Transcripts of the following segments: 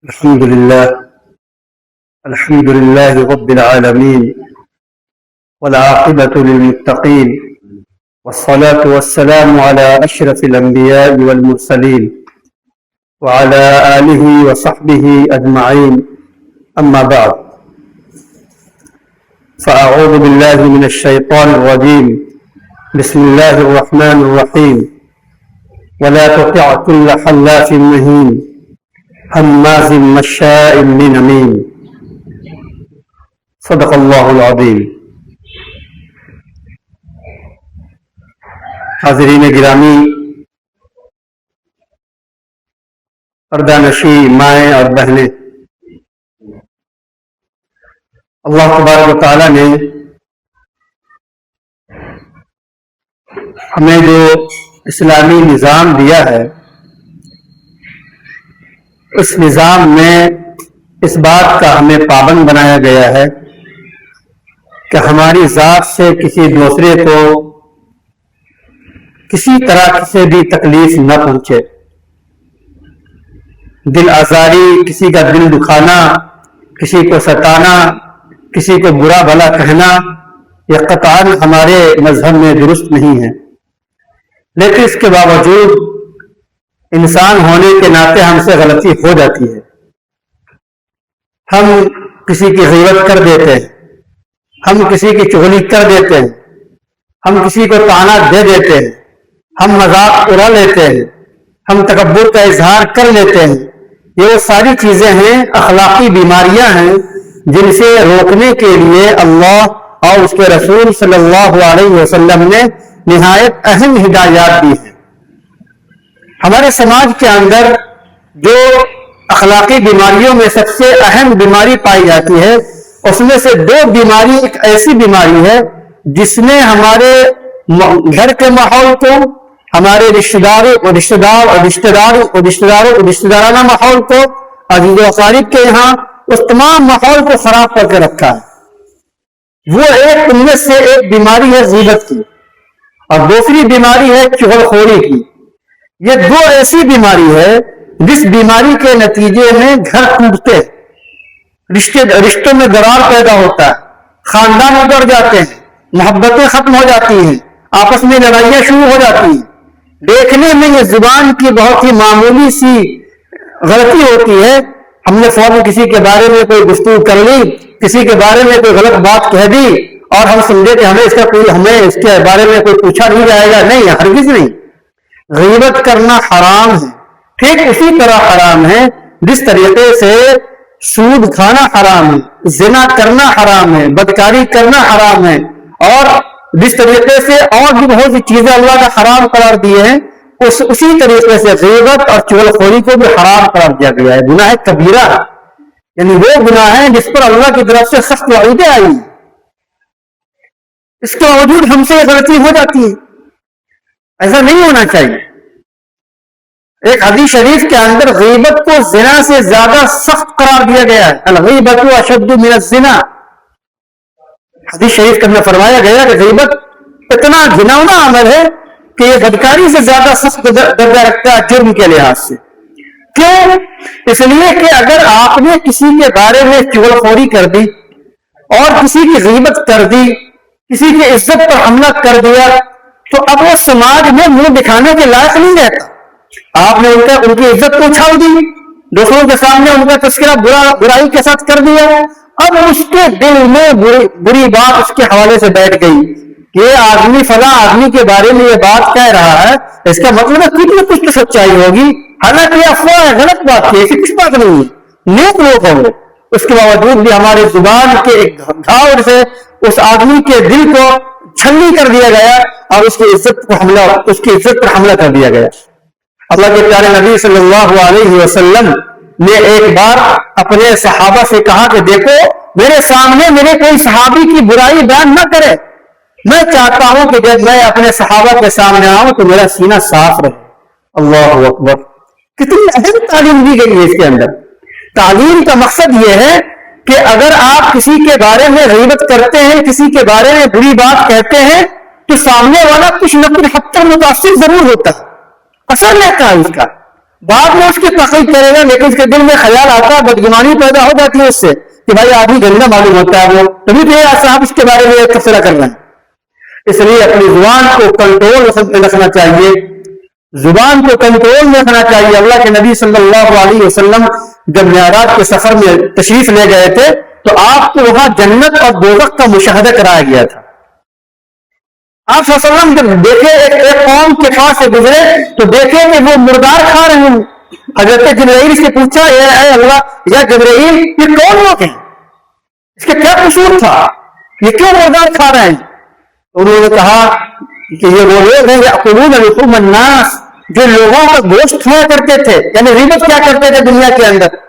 الحمد لله رب العالمين، والعاقبة للمتقين، والصلاة والسلام على أشرف الأنبياء والمرسلين وعلى آله وصحبه أجمعين. أما بعد، فأعوذ بالله من الشيطان الرجيم. بسم الله الرحمن الرحيم. ولا تطع كل حلاف مهين هماز مشاء بنميم. صدق اللہ العظیم. حاضرین گرامی، پردہ نشی مائیں اور بہنیں، اللہ تبارک و تعالیٰ نے ہمیں جو اسلامی نظام دیا ہے، اس نظام میں اس بات کا ہمیں پابند بنایا گیا ہے کہ ہماری ذات سے کسی دوسرے کو کسی طرح سے بھی تکلیف نہ پہنچے. دل آزاری، کسی کا دل دکھانا، کسی کو ستانا، کسی کو برا بھلا کہنا، یہ قطعاً ہمارے مذہب میں درست نہیں ہے. لیکن اس کے باوجود انسان ہونے کے ناطے ہم سے غلطی ہو جاتی ہے. ہم کسی کی غیبت کر دیتے ہیں، ہم کسی کی چغلی کر دیتے ہیں، ہم کسی کو طعنہ دے دیتے ہیں، ہم مذاق اڑا لیتے ہیں، ہم تکبر کا اظہار کر لیتے ہیں. یہ وہ ساری چیزیں ہیں، اخلاقی بیماریاں ہیں جن سے روکنے کے لیے اللہ اور اس کے رسول صلی اللہ علیہ وسلم نے نہایت اہم ہدایات دی ہیں. ہمارے سماج کے اندر جو اخلاقی بیماریوں میں سب سے اہم بیماری پائی جاتی ہے، اس میں سے دو بیماری ایک ایسی بیماری ہے جس نے ہمارے گھر کے ماحول کو، ہمارے رشتہ دارانہ ماحول کو، عزیز و اقارب کے یہاں اس تمام ماحول کو خراب کر کے رکھا ہے. وہ ان میں سے ایک بیماری ہے غیبت کی، اور دوسری بیماری ہے چغل خوری کی. یہ دو ایسی بیماری ہے جس بیماری کے نتیجے میں گھر ٹوٹتے، رشتوں میں درار پیدا ہوتا ہے، خاندان اجڑ جاتے ہیں، محبتیں ختم ہو جاتی ہیں، آپس میں لڑائیاں شروع ہو جاتی ہیں. دیکھنے میں یہ زبان کی بہت ہی معمولی سی غلطی ہوتی ہے. ہم نے فوراً کسی کے بارے میں کوئی گفتگو کر لی، کسی کے بارے میں کوئی غلط بات کہہ دی، اور ہم سمجھے کہ ہمیں اس کے بارے میں کوئی پوچھا نہیں جائے گا. نہیں، ہرگز نہیں. غیبت کرنا حرام ہے، ٹھیک اسی طرح حرام ہے جس طریقے سے سود کھانا حرام ہے، زنا کرنا حرام ہے، بدکاری کرنا حرام ہے، اور جس طریقے سے اور بھی بہت سی چیزیں اللہ کا حرام قرار دیے ہیں، اسی طریقے سے غیبت اور چغل خوری کو بھی حرام قرار دیا گیا ہے. گناہ کبیرہ، یعنی وہ گناہ ہے جس پر اللہ کی طرف سے سخت وعیدیں آئی. اس کے باوجود ہم سے یہ غلطی ہو جاتی ہے. ایسا نہیں ہونا چاہیے. ایک حدیث شریف کے اندر غیبت کو زنا سے زیادہ سخت قرار دیا گیا ہے. الغیبت اشد من الزنا. حدیث شریف کے اندر فرمایا گیا کہ غیبت اتنا گھناؤنا عمل ہے کہ یہ بدکاری سے زیادہ سخت درجہ رکھتا ہے جرم کے لحاظ سے. کیوں؟ اس لیے کہ اگر آپ نے کسی کے بارے میں چغل خوری کر دی اور کسی کی غیبت کر دی، کسی کی عزت پر حملہ کر دیا، تو اب وہ سماج میں منہ دکھانے کے لائق نہیں رہتا. آپ نے ان کی عزت کو اچھال دی، دوسروں کے سامنے ان کا تذکرہ برائی کے ساتھ کر دیا. اب اس کے دل میں بری بات اس کے حوالے سے بیٹھ گئی کہ یہ آدمی فلاں آدمی کے بارے میں یہ بات کہہ رہا ہے، اس کا مطلب ہے کچھ نہ کچھ تو سچائی ہوگی. حالانکہ یہ افواہ ہے، غلط بات ہے، ایسی کچھ بات نہیں ہے. نیک لوگ ہوں گے، اس کے باوجود بھی ہماری زبان کے ایک گھاؤ سے اس آدمی کے دل کو چھلنی کر دیا گیا اور اس کی عزت پر حملہ کر دیا گیا. اللہ کے پیارے نبی صلی اللہ علیہ وسلم نے ایک بار اپنے صحابہ سے کہا کہ دیکھو، میرے سامنے میرے کوئی صحابی کی برائی بیان نہ کرے. میں چاہتا ہوں کہ جب میں اپنے صحابہ کے سامنے آؤں تو میرا سینہ صاف رہے. اللہ اکبر! کتنی اہم تعلیم دی گئی ہے اس کے اندر. تعلیم کا مقصد یہ ہے کہ اگر آپ کسی کے بارے میں غیبت کرتے ہیں، کسی کے بارے میں بری بات کہتے ہیں، تو سامنے والا کچھ نہ کچھ حد تک متاثر ضرور ہوتا ہے، اثر لیتا ہے اس کا. بعد میں اس کی تقریر کرے گا لیکن اس کے دل میں خیال آتا ہے, بدگمانی پیدا ہو جاتی ہے اس سے کہ بھائی آدمی گندا معلوم ہوتا ہے وہ, تبھی تو یہ صاحب اس کے بارے میں تبصرہ کر رہے ہیں. اس لیے اپنی زبان کو کنٹرول میں رکھنا چاہیے, زبان کو کنٹرول میں رکھنا چاہیے. اللہ کے نبی صلی اللہ علیہ وسلم جب معراج کے سفر میں تشریف لے گئے تھے تو آپ کو وہاں جنت اور دوزخ کا مشاہدہ کرایا گیا تھا. آپ صلی اللہ علیہ وسلم جب دیکھے ایک قوم کے پاس سے گزرے تو دیکھے کہ وہ مردار کھا رہے ہیں. حضرت جبرائیل سے پوچھا, اے اللہ یا جبرائیل یہ کون لوگ ہیں, اس کے کیا قصور تھا, یہ کیوں مردار کھا رہے ہیں؟ انہوں نے کہا کہ یہ وہ لوگ ہیں یأکلون لحوم الناس, جو لوگوں کا گوشت کھایا کرتے تھے, یعنی غیبت کیا کرتے تھے دنیا کے اندر.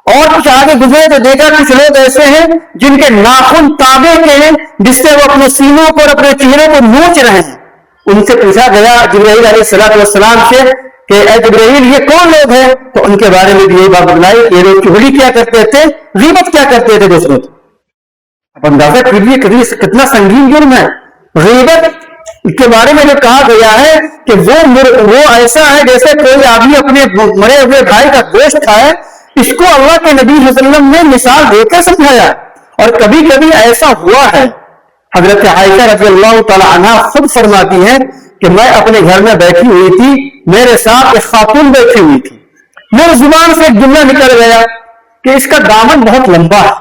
اور کچھ آگے گزرے تو دیکھا کچھ لوگ ایسے ہیں جن کے ناخن تابے کے ہیں, جس سے وہ اپنے سینوں پر اپنے چہروں کو نوچ رہے ہیں. ان سے پوچھا گیا جبرائیل علیہ السلام سے کہ اے جبرائیل یہ کون لوگ ہیں؟ تو ان کے بارے میں بھی یہی بات بتلائی کہ یہ لوگ چغلی کیا کرتے تھے, غیبت کیا کرتے تھے دوسروں کی. اب اندازہ کیجیے کتنا سنگین جرم ہے. غیبت کے بارے میں جو کہا گیا ہے کہ وہ ایسا ہے جیسے کوئی آدمی اپنے مرے ہوئے بھائی کا گوشت کھائے. اس کو اللہ کے نبی صلی اللہ علیہ وسلم نے مثال دے کر سمجھایا. اور کبھی کبھی ایسا ہوا ہے, حضرت عائشہ رضی اللہ تعالی عنہا خود فرماتی ہیں کہ میں اپنے گھر میں بیٹھی ہوئی تھی, میرے ساتھ ایک خاتون بیٹھی ہوئی تھی, میری زبان سے ایک جملہ نکل گیا کہ اس کا دامن بہت لمبا ہے,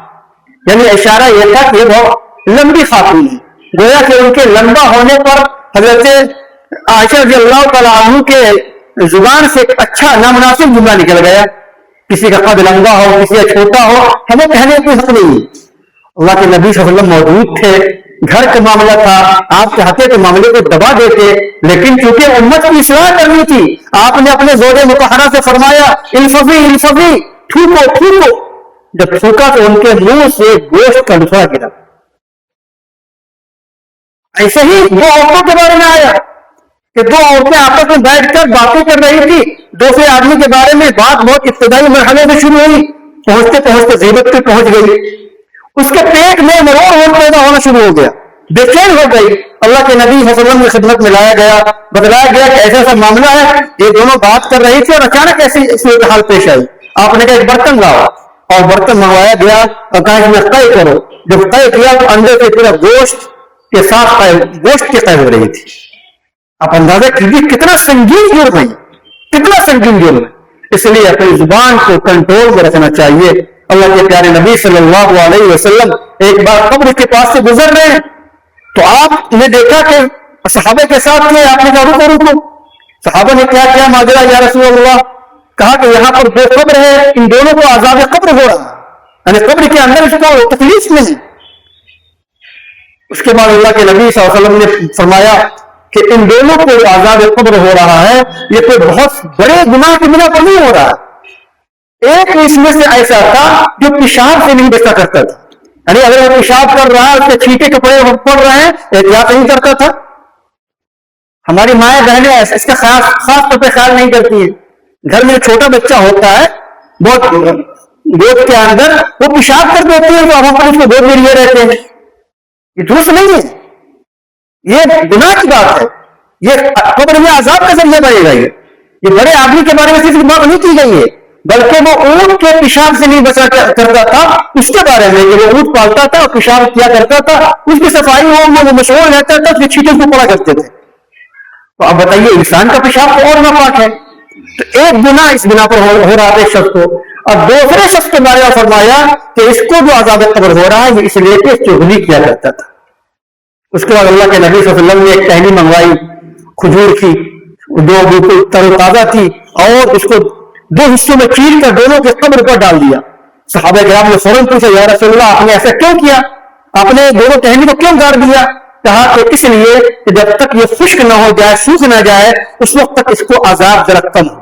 یعنی اشارہ یہ تھا کہ یہ بہت لمبی خاتون ہے. گویا کہ ان کے لمبا ہونے پر حضرت عائشہ رضی اللہ تعالیٰ عنہ کے زبان سے ایک اچھا نامناسب جملہ نکل گیا. کسی کا قد لمبا ہو, کسی کا چھوٹا ہو, ہمیں کہنے کی حق نہیں. اللہ کے نبی صلی اللہ علیہ وسلم موجود تھے, گھر کا معاملہ تھا, آپ چاہتے تو معاملے کو دبا دیتے, لیکن چونکہ امت کی اصلاح کرنی تھی آپ نے اپنے زوج مطہرہ سے فرمایا الفظی تھوکو تھوکو. جب تھوکا تو ان کے منہ سے گوشت کا لفڑا گرا. ایسے ہی دو عورتوں کے بارے میں آیا کہ دو عورتیں آپس میں بیٹھ کر باتیں کر رہی تھی. دوسرے آدمی کے بارے میں بات بہت ابتدائی مرحلے میں شروع ہوئی, پہنچتے پہنچتے غیبت پہ پہنچ گئی. اس کے پیٹ میں مروڑ پیدا ہونا شروع ہو گیا, بے چین ہو گئی. اللہ کے نبی صلی اللہ علیہ وسلم کی خدمت میں لایا گیا, بتلایا گیا کہ ایسا ایسا معاملہ ہے. یہ دونوں بات کر رہی تھی اور اچانک ایسی صورتحال پیش آئی. آپ نے کہا ایک برتن لاؤ, اور برتن منگوایا گیا اور کہا اس میں قے کرو. جب قے کیا تو اندر سے پورا گوشت کے ساتھ گوشت کی قے ہو رہی تھی. آپ اندازہ کیجیے کتنا سنگین جرم ہے, کتنا سنگین جرم ہے. اس لیے اپنی زبان کو کنٹرول میں رکھنا چاہیے. اللہ کے پیارے نبی صلی اللہ علیہ وسلم ایک بار قبر کے پاس سے گزر رہے ہیں تو آپ نے دیکھا کہ صحابہ کے ساتھ تھے. آپ نے کہا رکو رکو. صحابہ نے کیا کیا ماجرا یا رسول اللہ؟ کہا کہ یہاں پر دو قبر ہے, ان دونوں کو عذاب قبر ہو رہا ہے, یعنی قبر کے اندر اس کو تکلیف نہیں. اس کے بعد اللہ کے نبی صلی اللہ علیہ وسلم نے فرمایا کہ ان دونوں کو عذاب قبر ہو رہا ہے, یہ کوئی بہت بڑے گناہ کی بنا پر نہیں ہو رہا. ایک اس میں سے ایسا تھا جو پیشاب سے نہیں بچا کرتا تھا, یعنی اگر وہ پیشاب کر رہا ہے اس کے چھینٹے کپڑے پڑ رہے ہیں احتیاط نہیں کرتا تھا. ہماری مائیں بہنیں اس کا خاص طور پہ خیال نہیں کرتی ہیں. گھر میں چھوٹا بچہ ہوتا ہے بہت گود کے اندر, وہ پیشاب کر دیتے ہیں تو ہم اس کو گود میں لیے رہتے ہیں. یہ درست نہیں ہے, یہ گناہ کی بات ہے. یہ قبر میں عذاب کا ذریعہ بنے گا. یہ بڑے آدمی کے بارے میں صرف بات نہیں کی گئی ہے, بلکہ وہ اونٹ کے پیشاب سے نہیں بچا کرتا تھا اس کے بارے میں کہ وہ اونٹ پالتا تھا اور پیشاب کیا کرتا تھا, اس کی صفائی وہ مشغول رہتا تھا, اس کے چھینٹے کو پڑا کرتے تھے. تو اب بتائیے انسان کا پیشاب تو اور ناپاک ہے. تو ایک گناہ اس بنا پر ہو رہا تھا ایک شخص کو, اور دوسرے شخص کے بارے میں فرمایا کہ اس کو جو عذاب قبر ہو رہا ہے اس لیے کہ چغلی کیا کرتا تھا. اس کے بعد اللہ کے نبی صلی اللہ علیہ وسلم نے ایک ٹہنی منگوائی کھجور کی, جو بالکل تر و تازہ تھی, اور اس کو دو حصوں میں چیر کر دونوں کے قبر پر ڈال دیا. صحابہ کرام نے فوراً پوچھا یا رسول اللہ آپ نے ایسا کیوں کیا, آپ نے دونوں ٹہنی کو کیوں گاڑ دیا؟ کہا کہ اس لیے کہ جب تک یہ خشک نہ ہو جائے, سوکھ نہ جائے, اس وقت تک اس کو عذاب ذرا کم ہو.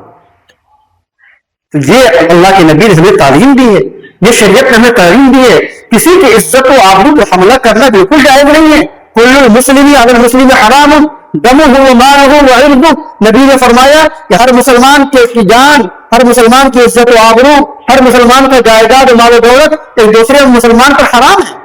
تو یہ اللہ کے نبی نے ہمیں تعلیم دی ہے, یہ شریعت نے ہمیں تعلیم دی ہے. کسی کی عزت و آبرو پر حملہ کرنا بالکل جائز نہیں ہے. کل مسلم علی المسلم حرام دمہ ومالہ وعرضہ. نبی نے فرمایا کہ ہر مسلمان کی جان, ہر مسلمان کی عزت و آبرو, ہر مسلمان کا جائیداد و مال و دولت ایک دوسرے مسلمان پر حرام ہے.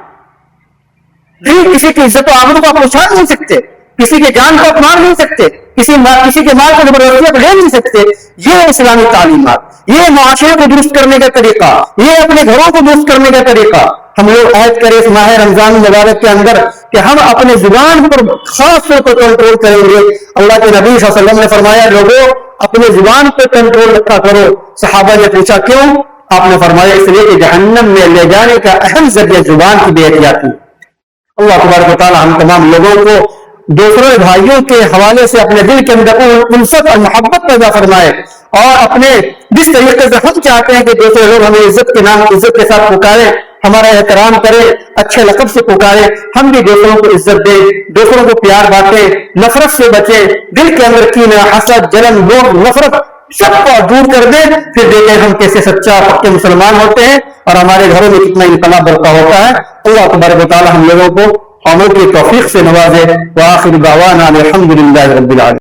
کسی کی عزت و آبرو کو آپ اچھال نہیں سکتے. کسی کے جان کو آپ مار نہیں سکتے, کسی کے مال کو زبردستی آپ لے نہیں سکتے. یہ اسلامی تعلیمات, یہ معاشرے کو درست کرنے کا طریقہ, یہ اپنے گھروں کو درست کرنے کا طریقہ. ہم لوگ عہد کریں اس ماہ رمضان مبارک کے اندر کہ ہم اپنے زبان پر خاص طور پر کنٹرول کریں گے. اللہ کے نبی صلی اللہ علیہ وسلم نے فرمایا لوگوں اپنے زبان پر کنٹرول رکھا کرو. صحابہ نے پوچھا کیوں؟ آپ نے فرمایا اس لیے کہ جہنم میں لے جانے کا اہم ذریعہ زبان کی بے احتیاطی. اللہ تبارک و تعالی ہم تمام لوگوں کو دوسرے بھائیوں کے حوالے سے اپنے دل کے اندر انست اور محبت پیدا فرمائے, اور اپنے جس طریقے سے ہم چاہتے ہیں کہ دوسرے لوگ ہمیں عزت کے نام عزت کے ساتھ پکارے, ہمارا احترام کرے, اچھے لقب سے پکارے, ہم بھی دوسروں کو عزت دیں, دوسروں کو پیار بانٹیں, نفرت سے بچیں, دل کے اندر کینہ, حسد, جلن, لوگ, نفرت سب کو دور کر دیں. پھر دیکھیں ہم کیسے سچا پکے مسلمان ہوتے ہیں اور ہمارے گھروں میں کتنا انقلاب برپا ہوتا ہے. اللہ تبارک و تعالی ہم لوگوں کو عمل کی توفیق سے نوازے. وآخر دعوانا الحمد للہ رب العالمین.